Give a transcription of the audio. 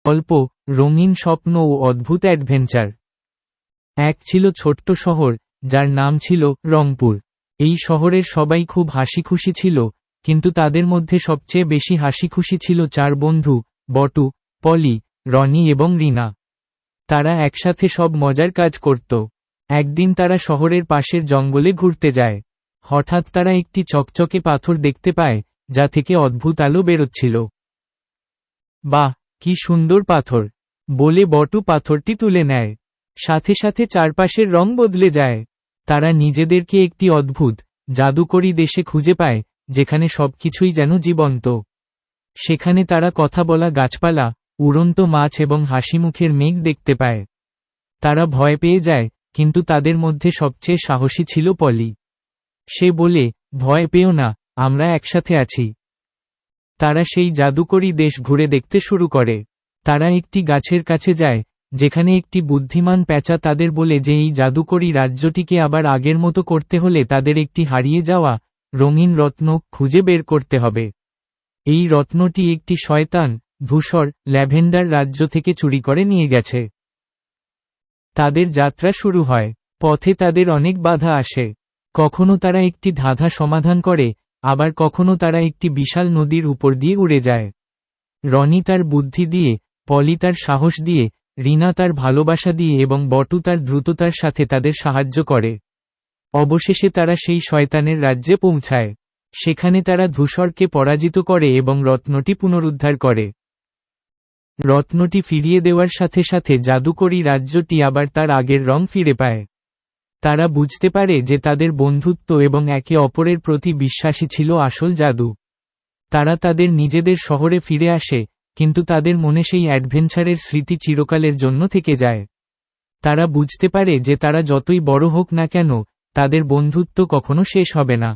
গল্প, রঙিন স্বপ্ন ও অদ্ভুত অ্যাডভেঞ্চার। এক ছিল ছোট্ট শহর, যার নাম ছিল রংপুর। এই শহরের সবাই খুব হাসিখুশি ছিল, কিন্তু তাদের মধ্যে সবচেয়ে বেশি হাসিখুশি ছিল 4 বন্ধু, বটু, পলি, রনি এবং রিনা। তারা একসাথে সব মজার কাজ করত। একদিন তারা শহরের পাশের জঙ্গলে ঘুরতে যায়। হঠাৎ তারা একটি চকচকে পাথর দেখতে পায়, যা থেকে অদ্ভুত আলো বেরোচ্ছিল। বাহ, কি সুন্দর পাথর, বলে বটু পাথরটি তুলে নেয়। সাথে সাথে চারপাশের রং বদলে যায়। তারা নিজেদেরকে একটি অদ্ভুত, জাদুকরী দেশে খুঁজে পায়, যেখানে সবকিছুই যেন জীবন্ত। সেখানে তারা কথা বলা গাছপালা, উড়ন্ত মাছ এবং হাসিমুখের মেঘ দেখতে পায়। তারা ভয় পেয়ে যায়, কিন্তু তাদের মধ্যে সবচেয়ে সাহসী ছিল পলি। সে বলে, ভয় পেও না, আমরা একসাথে আছি। তারা সেই জাদুকরী দেশ ঘুরে দেখতে শুরু করে। তারা একটি গাছের কাছে যায়, যেখানে একটি বুদ্ধিমান প্যাঁচা তাদের বলে যে এই জাদুকরী রাজ্যটিকে আবার আগের মতো করতে হলে তাদের একটি হারিয়ে যাওয়া, রঙিন রত্ন খুঁজে বের করতে হবে। এই রত্নটি একটি শয়তান, ধূসর, ল্যাভেন্ডার রাজ্য থেকে চুরি করে নিয়ে গেছে। তাদের যাত্রা শুরু হয়। পথে তাদের অনেক বাধা আসে। কখনো তারা একটি ধাঁধা সমাধান করে, আবার কখনো তারা একটি বিশাল নদীর উপর দিয়ে উড়ে যায়। রনি তার বুদ্ধি দিয়ে, পলি তার সাহস দিয়ে, রিনা তার ভালোবাসা দিয়ে এবং বটু তার দ্রুততার সাথে তাদের সাহায্য করে। অবশেষে তারা সেই শয়তানের রাজ্যে পৌঁছায়। সেখানে তারা ধূসরকে পরাজিত করে এবং রত্নটি পুনরুদ্ধার করে। রত্নটি ফিরিয়ে দেওয়ার সাথে সাথে জাদুকরী রাজ্যটি আবার তার আগের রং ফিরে পায়। তারা বুঝতে পারে যে তাদের বন্ধুত্ব এবং একে অপরের প্রতি বিশ্বাসী ছিল আসল জাদু। তারা তাদের নিজেদের শহরে ফিরে আসে, কিন্তু তাদের মনে সেই অ্যাডভেঞ্চারের স্মৃতি চিরকালের জন্য থেকে যায়। তারা বুঝতে পারে যে তারা যতই বড় হোক না কেন, তাদের বন্ধুত্ব কখনো শেষ হবে না।